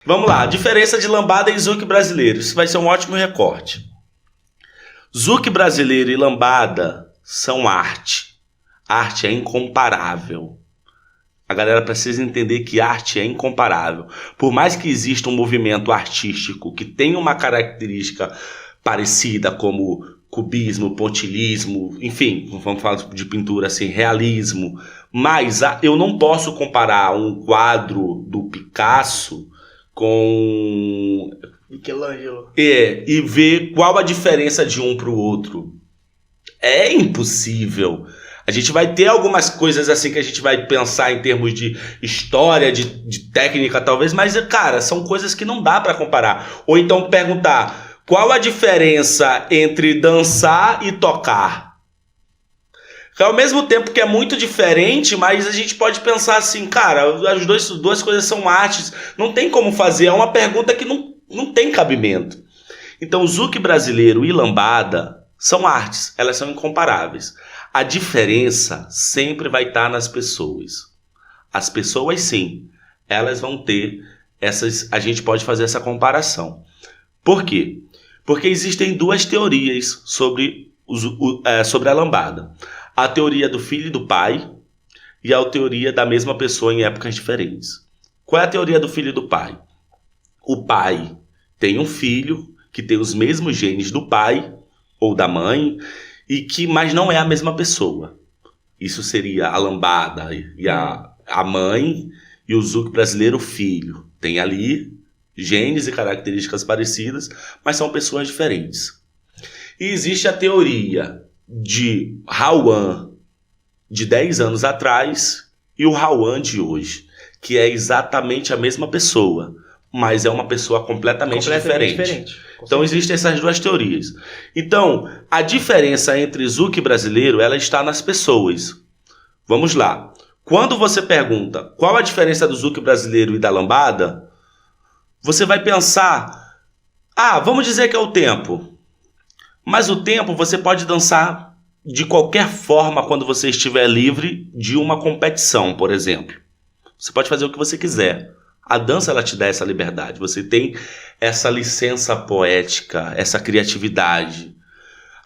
Vamos lá, diferença de lambada e zouk brasileiro. Isso vai ser um ótimo recorte. Zouk brasileiro e lambada são arte. Arte é incomparável. A galera precisa entender que arte é incomparável. Por mais que exista um movimento artístico que tenha uma característica parecida, como cubismo, pontilhismo, enfim, vamos falar de pintura assim, realismo, mas eu não posso comparar um quadro do Picasso com Michelangelo. e ver qual a diferença de um para o outro. É impossível. A gente vai ter algumas coisas assim que a gente vai pensar em termos de história, de técnica talvez, mas, cara, são coisas que não dá para comparar. Ou então perguntar, qual a diferença entre dançar e tocar? Ao mesmo tempo que é muito diferente, mas a gente pode pensar assim, cara, as duas coisas são artes, não tem como fazer, é uma pergunta que não tem cabimento. Então, zouk brasileiro e lambada são artes, elas são incomparáveis. A diferença sempre vai estar nas pessoas. As pessoas, sim, elas vão ter a gente pode fazer essa comparação. Por quê? Porque existem duas teorias sobre a lambada. A teoria do filho e do pai e a teoria da mesma pessoa em épocas diferentes. Qual é a teoria do filho e do pai? O pai tem um filho que tem os mesmos genes do pai ou da mãe, mas não é a mesma pessoa. Isso seria a lambada e a mãe, e o zouk brasileiro, o filho. Tem ali genes e características parecidas, mas são pessoas diferentes. E existe a teoria de Rauan de 10 anos atrás e o Rauan de hoje, que é exatamente a mesma pessoa, mas é uma pessoa completamente diferente. Então existem essas duas teorias. Então, a diferença entre zouk brasileiro, ela está nas pessoas. Vamos lá. Quando você pergunta qual a diferença do zouk brasileiro e da lambada, você vai pensar, vamos dizer que é o tempo. Mas o tempo você pode dançar de qualquer forma quando você estiver livre de uma competição, por exemplo. Você pode fazer o que você quiser. A dança, ela te dá essa liberdade. Você tem essa licença poética, essa criatividade.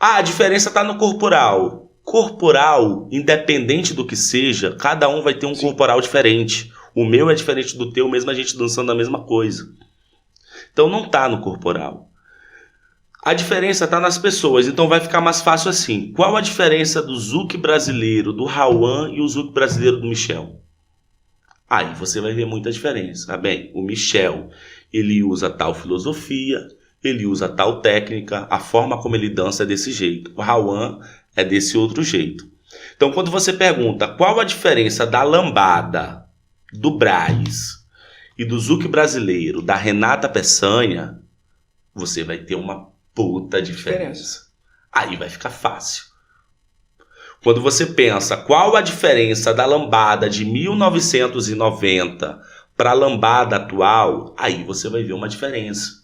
A diferença está no corporal. Corporal, independente do que seja, cada um vai ter um corporal diferente. O meu é diferente do teu, mesmo a gente dançando a mesma coisa. Então não está no corporal. A diferença está nas pessoas, então vai ficar mais fácil assim. Qual a diferença do zouk brasileiro do Rauan e o zouk brasileiro do Michel? Aí você vai ver muita diferença. Bem, o Michel, ele usa tal filosofia, ele usa tal técnica, a forma como ele dança é desse jeito. O Rauan é desse outro jeito. Então, quando você pergunta qual a diferença da lambada, do Brás e do zouk brasileiro, da Renata Peçanha, você vai ter uma puta diferença. Aí vai ficar fácil. Quando você pensa qual a diferença da lambada de 1990 para a lambada atual, aí você vai ver uma diferença.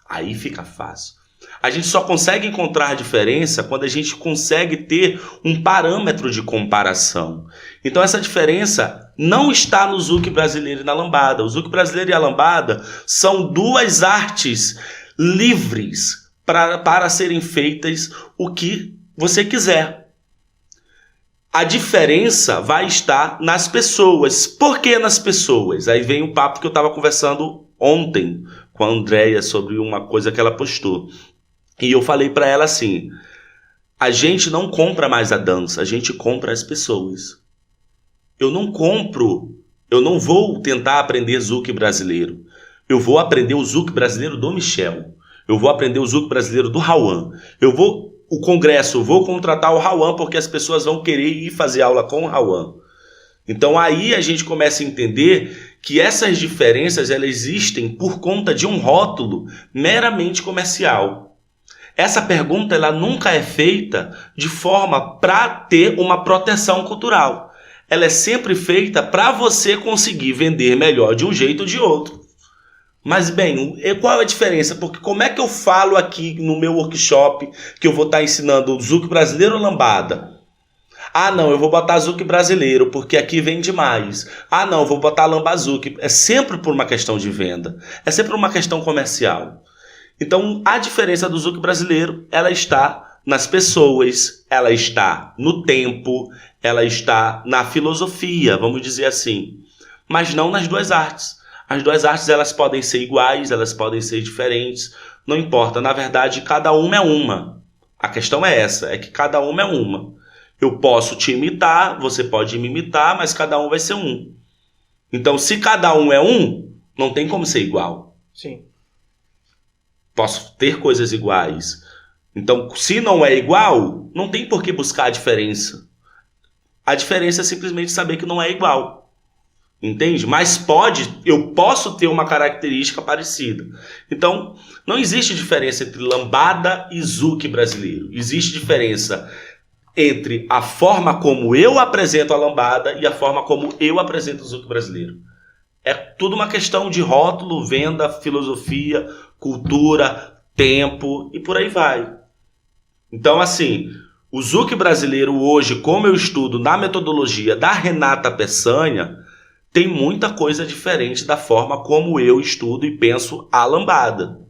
Aí fica fácil. A gente só consegue encontrar diferença quando a gente consegue ter um parâmetro de comparação. Então essa diferença não está no zouk brasileiro e na lambada. O zouk brasileiro e a lambada são duas artes livres para serem feitas o que você quiser. A diferença vai estar nas pessoas. Por que nas pessoas? Aí vem um papo que eu estava conversando ontem com a Andréia sobre uma coisa que ela postou. E eu falei para ela assim, a gente não compra mais a dança, a gente compra as pessoas. Eu não vou tentar aprender zouk brasileiro. Eu vou aprender o zouk brasileiro do Michel. Eu vou aprender o zouk brasileiro do Rauan. Eu vou contratar o Rauan porque as pessoas vão querer ir fazer aula com o Rauan. Então aí a gente começa a entender que essas diferenças elas existem por conta de um rótulo meramente comercial. Essa pergunta ela nunca é feita de forma para ter uma proteção cultural. Ela é sempre feita para você conseguir vender melhor de um jeito ou de outro. Mas bem, qual é a diferença? Porque como é que eu falo aqui no meu workshop que eu vou estar ensinando o zouk brasileiro ou lambada? Ah, não, eu vou botar Zouk brasileiro, porque aqui vende mais. Ah, não, eu vou botar Lambazuque. É sempre por uma questão de venda. É sempre uma questão comercial. Então, a diferença do Zouk brasileiro, ela está nas pessoas, ela está no tempo, ela está na filosofia, vamos dizer assim. Mas não nas duas artes. As duas artes, elas podem ser iguais, elas podem ser diferentes, não importa. Na verdade, cada uma é uma. A questão é essa, é que cada uma é uma. Eu posso te imitar, você pode me imitar, mas cada um vai ser um. Então, se cada um é um, não tem como ser igual. Sim. Posso ter coisas iguais. Então, se não é igual, não tem por que buscar a diferença. A diferença é simplesmente saber que não é igual. Entende? Mas eu posso ter uma característica parecida. Então, não existe diferença entre lambada e zouk brasileiro. Existe diferença entre a forma como eu apresento a lambada e a forma como eu apresento o zouk brasileiro. É tudo uma questão de rótulo, venda, filosofia, cultura, tempo e por aí vai. Então, assim, o zouk brasileiro hoje, como eu estudo na metodologia da Renata Peçanha, tem muita coisa diferente da forma como eu estudo e penso a lambada.